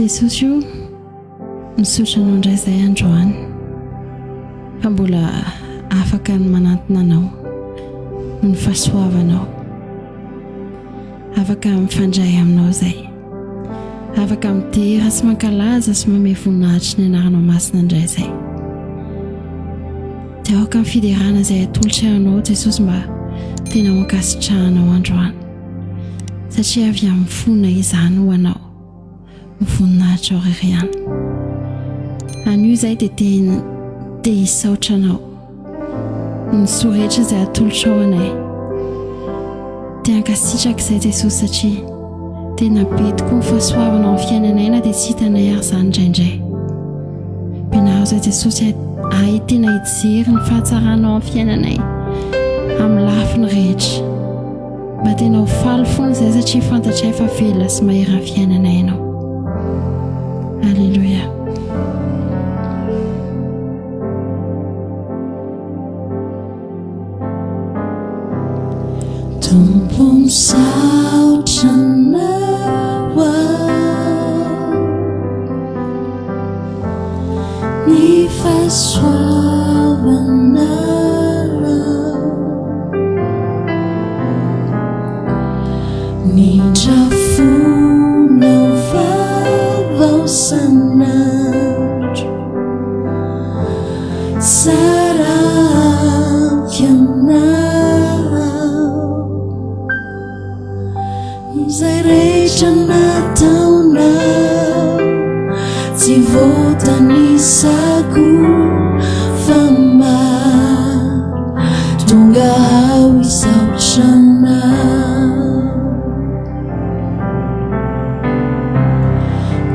Jesosy io misaotra anao indray izay androany fa mbola afaka ny manantona anao ny fahasoavanao, afaka mifandray aminao izay, afaka mitera sy mankalaza sy manome voninahitra ny anaranao masina indray izay. Dia aoka ny fiderana izay atolotra anao Jesosy mba tena mankasitrahanao androany satria avy amin'ny fonina izany ho anao voninahitra ao irery ihany. Anio izay dia te hisaotra anao ny sorehetra izay atolotra ao anay. Te hankasitraka izay Jesosy satria tena be tokoa ny fahasoavanao amin'ny fiainanay na dia tsy hitanay ary izany indraindray. Ampianarao izay Jesosy tena hijery ny fahatsaranao amin'ny fiainanay amin'ny lafiny rehetra. Mba tena ho faly foana izay satria fantatray fa velona sy mahery ny fiainanay ianao. Alleluia. Tompo misaotra anao ny fahasoavanao, mindrafonao vaovao sanandro, saraky anao izay rehetra nataonao, tsy voatanisako fa maro tonga ao hisaotra anao.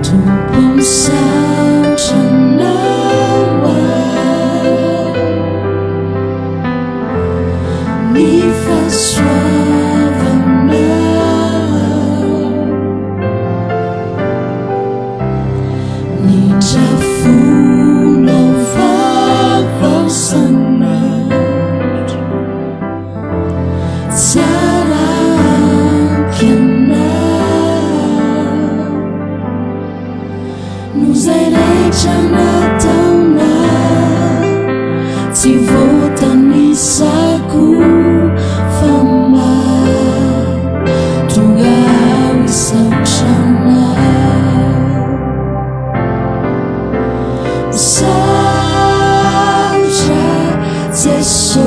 Tompo misaotra anao ny fahasoavanao, mindrafonao vaovao sanandro, saraky anao no zay rehetra nataonao, tsy voatanisako fa maro tonga ao hisaotra anao. Misaotra Jesosy,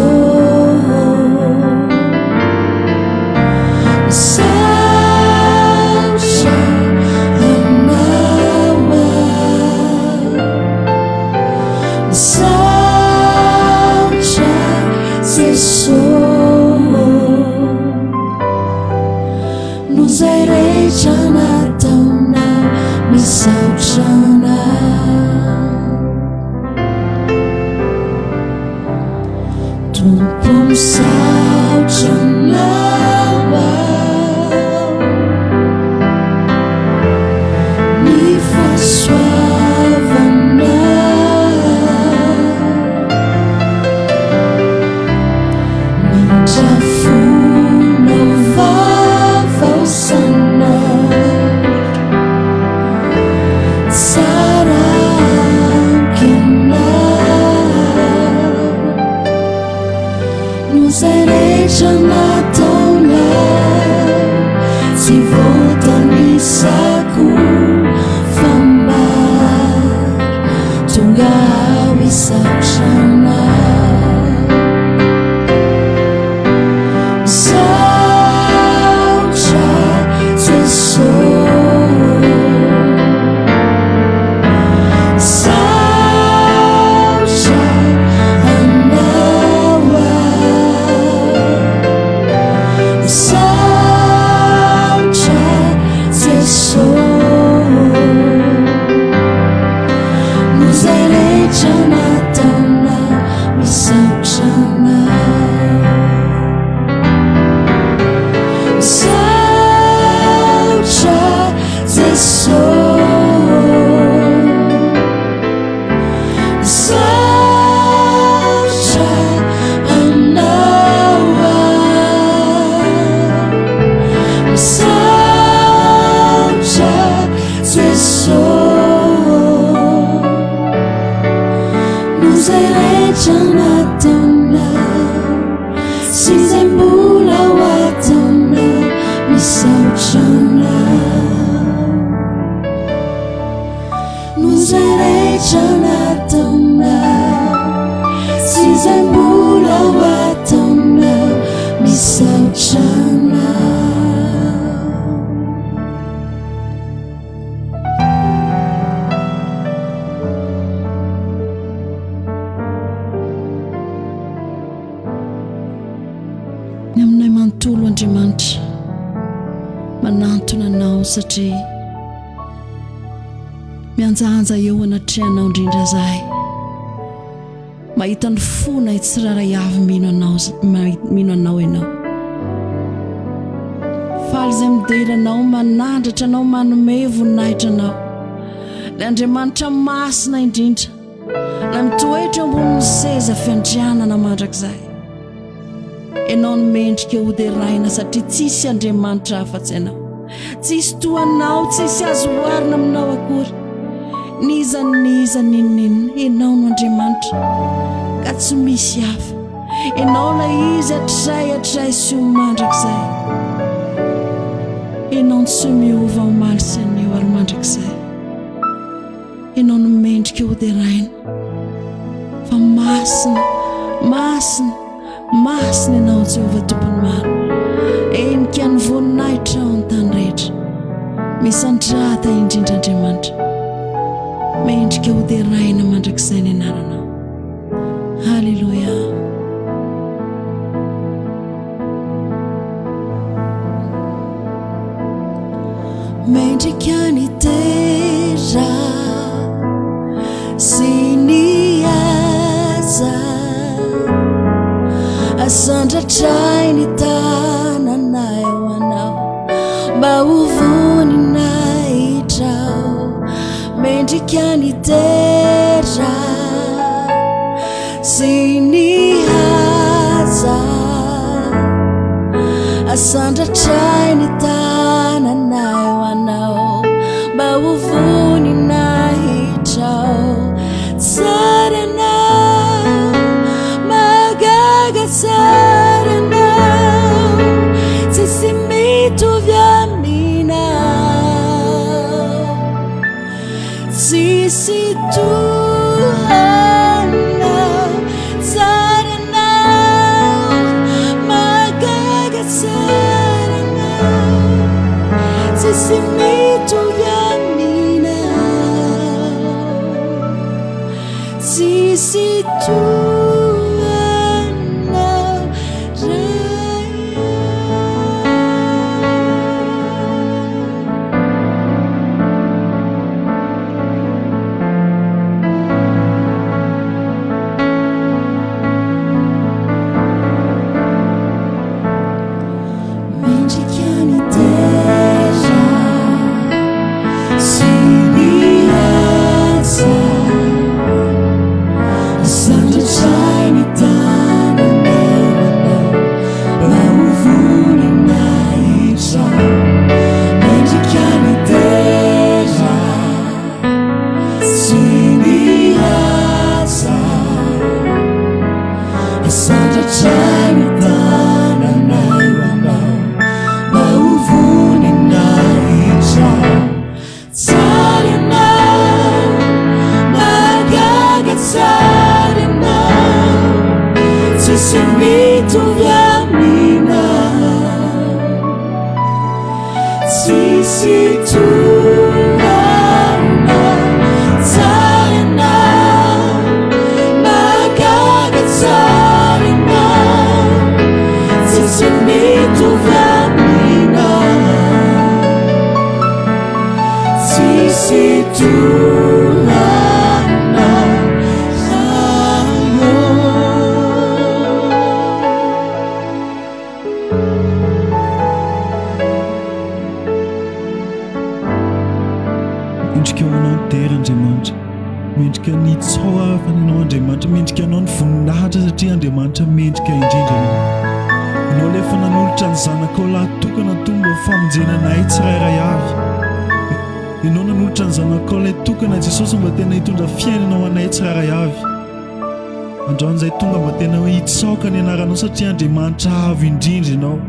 misaotra anao, misaotra Jesosy no zay rehetra nataonao, misaotra anao. Tompo misaotra anao ny fahasoavanao, mindrafonao vaovao sanandro, saraky anao no zay rehetra nataonao, tsy voatanisako fa maro tonga ao hisaotra anao. Misaotra Jesosy, misaotra anao, misaotra Jesosy no zay rehetra nataonao, misaotra zay rehetra nataonao sy zay mbola ho ataonao misaotra anao no zay rehetra nataonao sy zay mbola ho ataonao misaotra anao. Ny aminay manontolo Andriamanitra manantona anao satria mianjanja eo anatrehanao indrindra zahay mahita ny fona tsiraray avy mino anao ianao faly zay mideranao manandratra anao manome voninahitra anao ny Andriamanitra masina indrindra na mitoetra ambonin'ny seza fiandrianana mandrakizay ianao no mendrika hoderaina satria tsisy Andriamanitra hafa-tsy ianao tsisy toanao tsisy azo oarina aminao akory niza ninina ianao no Andriamanitra ka tsy misy hafa ianao la izy atray sy ho mandrakizay ianao no tsy miova omaly sy anio ary mandrakizay ianao no mendrika hoderaina fa masina ianao Jehovah tompony maro enika ny voninahitra ao an-tany rehetra misandrata indrindra Andriamanitra mendrika hoderaina mandrakizay ny anaranao. Halleluja. Mendrika ny tera sy ny aza asandratray ny tananay ho anao mba ho voninahitrao mendrika ny tera sy ny aza asandratray ny tananay ho anao mba ho voninahitrao tsara anao magaga tsara anao tsisy mitovy aminao tsisy tohanao tsara anao magaga tsara anao tsisy mitovy aminao tsisy tohanao mendrika ny tera sy ny aza asandratray ny tananay ho anao mba ho voninahitra mendrika ny tera sy ny aza asandratray ny tananay ho anao mba ho voninahitra tsara anao magaga tsara anao tsisy mitovy aminao tsisy tohanao tsara anao magaga tsara anao tsisy mitovy aminao tsisy tohanao mendrika ho anao ny tera Andriamanitra mendrika ny tsoafananao Andriamanitra mendrika anao ny voninahitra satria Andriamanitra mendrika indrindra ianao lefa nanolotra ny zanakao lahatokana tomba famonjenanay tsirairay avy ianao nanolotra ny zanakao lay tokana Jesosy mba tena hitondra fiainana ho anay tsirairay avy androany izay tonga mba tena hoe hitsaoka ny anaranao satria Andriamanitra avo indrindra ianao,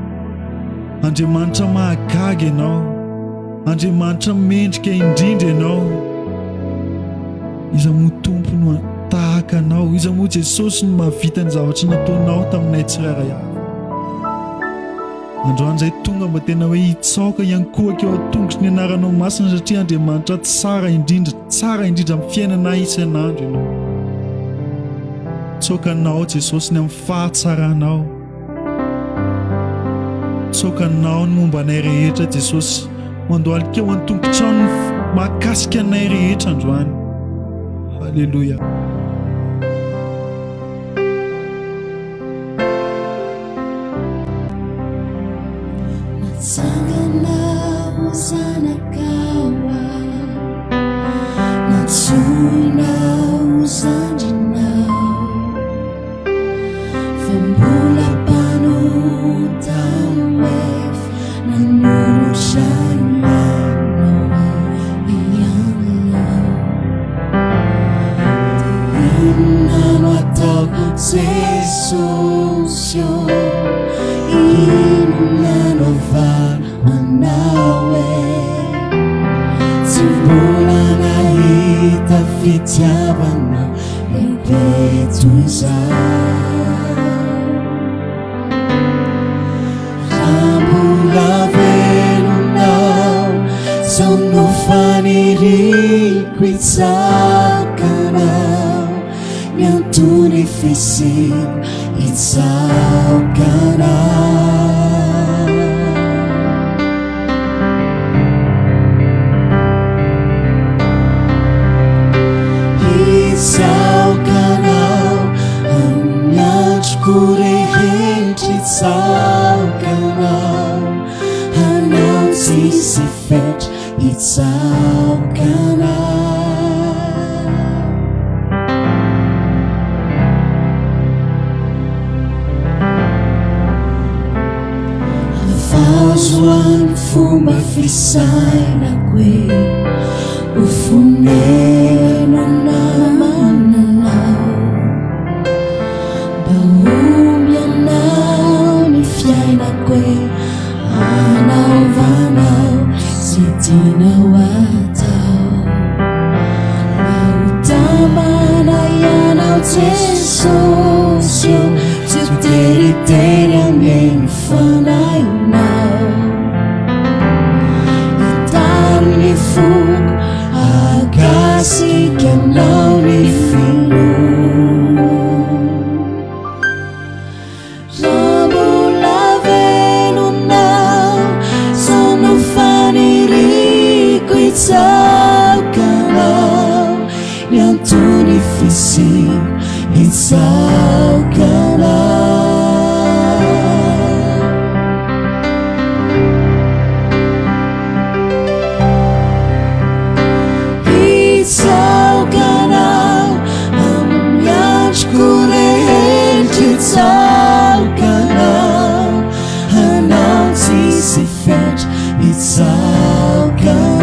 Andriamanitra mahagaga ianao, Andriamanitra mendrika indrindra ianao. Iza moa tompo no tahaka anao, iza moa Jesosy no mahavita ny zavatra nataonao taminay tsirairay avy. Androany izay tonga mba tena hoe hitsaoka iankohaka eo an-tongotry ny anaranao masina satria Andriamanitra tsara indrindra amin'ny fiainana isan'andro ianao. Tsaokanao Jesosy ny amin'ny fahatsaranao, tsaokanao ny momba anay rehetra Jesosy, mandohalika eo an-tongotrano mahakasika anay rehetra androany. Halleluja. Natsanganao zanakawa, natsoinao zandrinao, fambola panotawef nanurushayanao iyanao. Inano ataoko Jesus yo, inano vanawe, tsy mbola nahita fitiavana lehibe toy izao. Raha mbola velonao zao no faniriko hitsaokanao, ny antony fisiko hitsaokanao. Hitsaokanao amin'ny androko rehetra, hitsaokanao hanao tsisy fetra, hitsaokanao. Afazoany fomba fisainako hoe ho foneno namananao, mba omby anao ny fiainako hoe anaovanao sy tianao atao, mba ho tamana ianao Jesosy io, tsy ho teritery amin'ny fanahinao. Hitan'ny foko akasikanao ny filo, raha mbola velonao zao no faniriko hitsaokanao, ny antony fisiko hitsaokanao. Hitsaokanao amin'ny androko rehetra, hitsaokanao hanao tsisy fetra, hitsaokanao.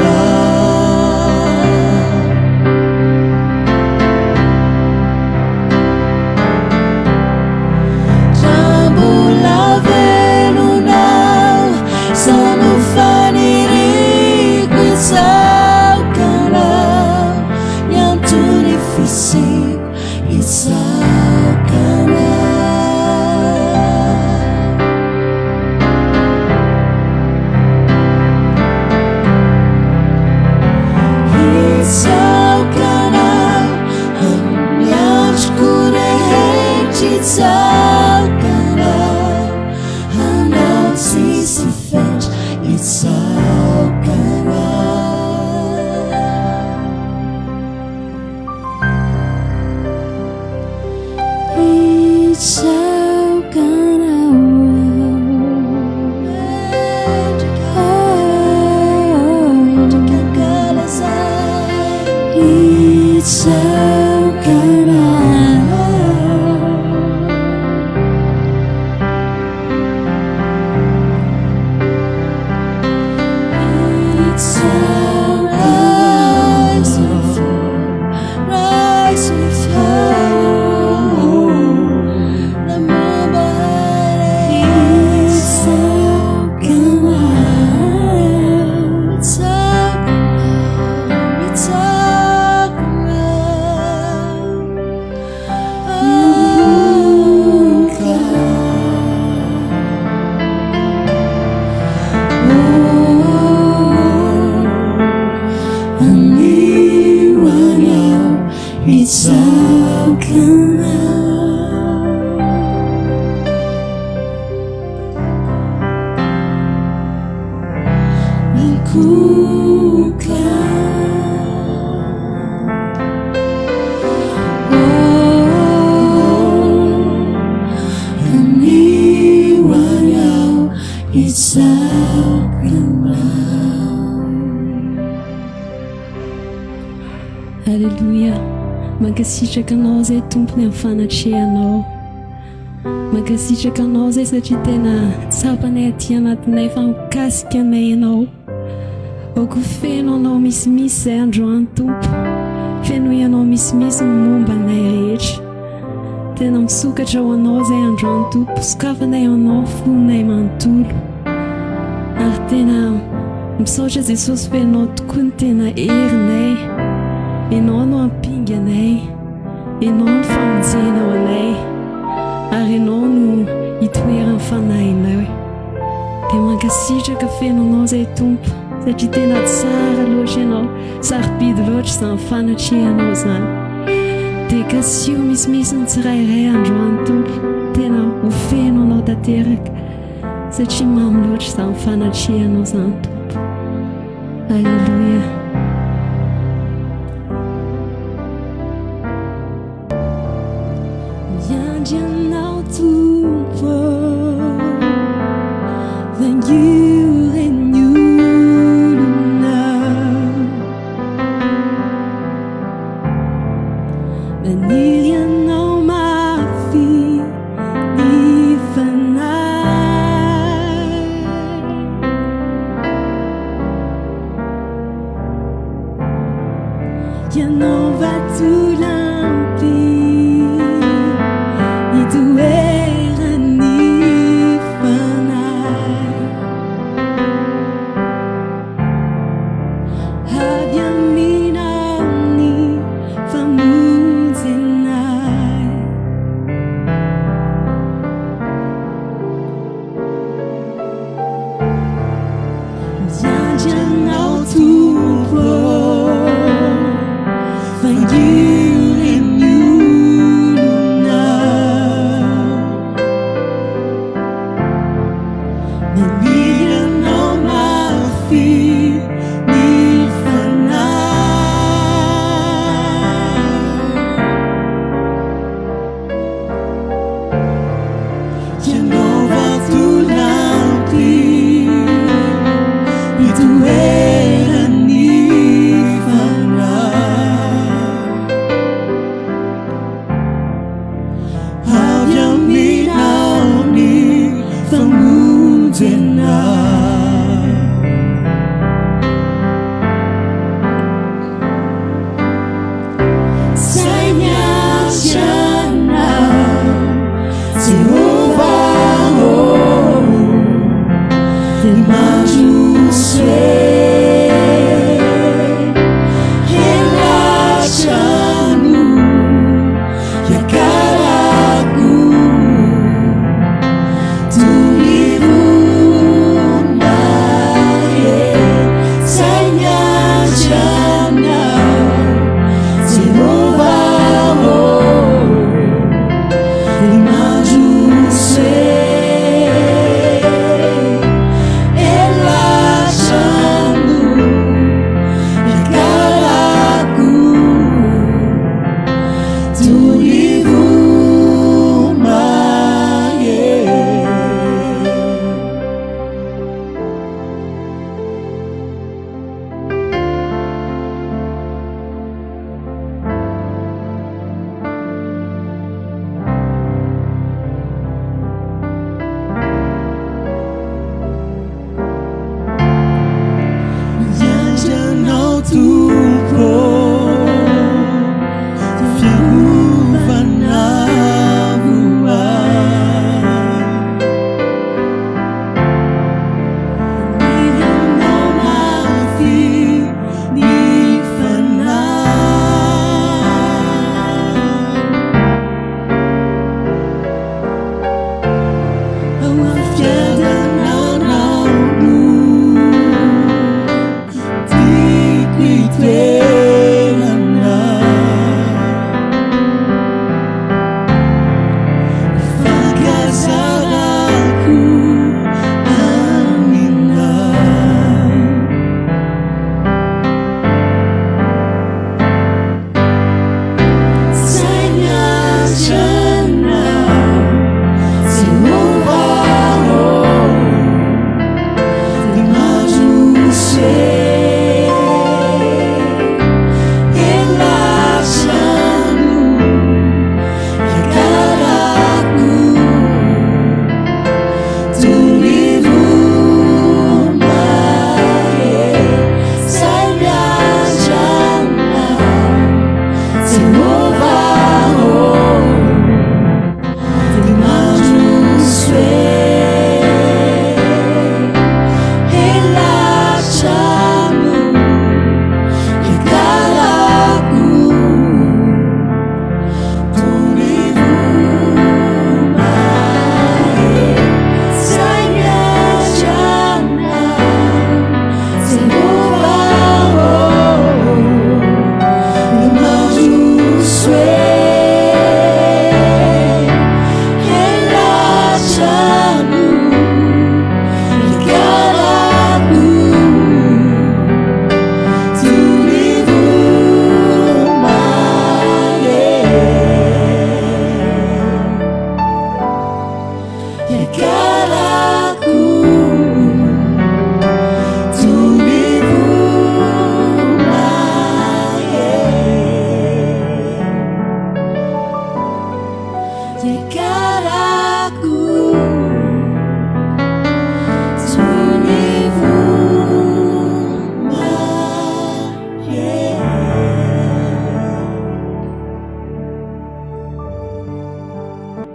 Raha mbola velonao zao no faniriko hitsaokanao, ny antony fisiko hitsaokanao. Hitsaokanao amin'ny androko rehetra, hitsaokanao hanao tsisy fetra, hitsaokanao. Rise and fall. Alleluia. Mankasitraka anao zay tompony amin'ny fanatrehanao. Mankasitraka anao zay satria tena tsapanay aty anatinay fa mikasika anay ianao. Oko feno anao misimisy zay androany tompo. Feno ianao misimisy ny momba anay rehetra. Tena misokatra ho anao zay androany tompo. Sokafanay anao fonay manontolo. Ary tena misaotra Jesosy fa ianao tokoa ny tena herinay. Ianao no ampinganay. Ianao no famonjenao anay. Ary ianao no hitoeran'ny fanahinay. Dia mankasitraka feno anao zay tompo. Satria tena tsara loatra ianao. Sarobidy loatra izany fanatrehanao izany. Dia kasio misimisy ny tsirairay androany tompo. Tena ho feno anao tanteraka. Satria mamy loatra izany fanatrehanao izany tompo. Alleluia. Miandry anao tompo, vaingury ny olona, maniry anao mafy ny fanahy. Ianao vatolampy itoerany fanahy. Avy amin'ny famonjenay.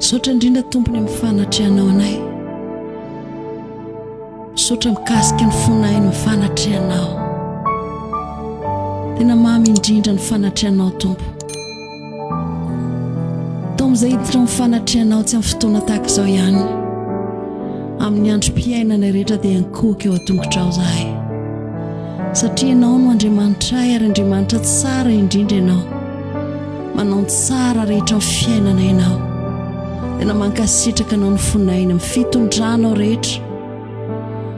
Misaotra indrindra tompony amin'ny fanatrehanao anay. Misaotra mikasika ny fonay ny fanatrehanao. Tena mamy indrindra ny fanatrehanao Tompo. Izay hiditra ny fanatrehanao tsy amin'ny fotoana tahaka izao ihany. Amin'ny androm-piainana rehetra dia nikoky eo an-tongotrao izahay. Satria ianao no Andriamanitra ary Andriamanitra tsara indrindra ianao. Manao tsara rehetra amin'ny fiainana ianao. Tena mankasitraka anao ny fonay amin'ny fitondranao rehetra.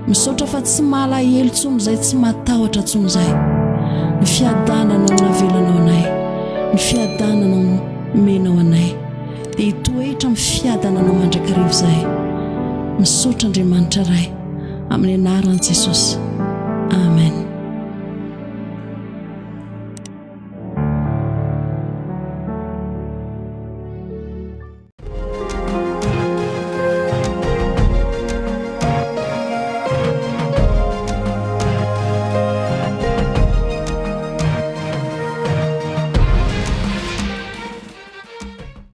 Misaotra fa tsy malahelo intsony izay tsy matahotra intsony izay. Ny fiadananao navelanao anay. Ny fiadananao menao anay. Dia hitoetra amin'ny fiadananao mandrakariva izay. Misaotra Andriamanitra iray amin'ny anaran'i Jesosy. Amen.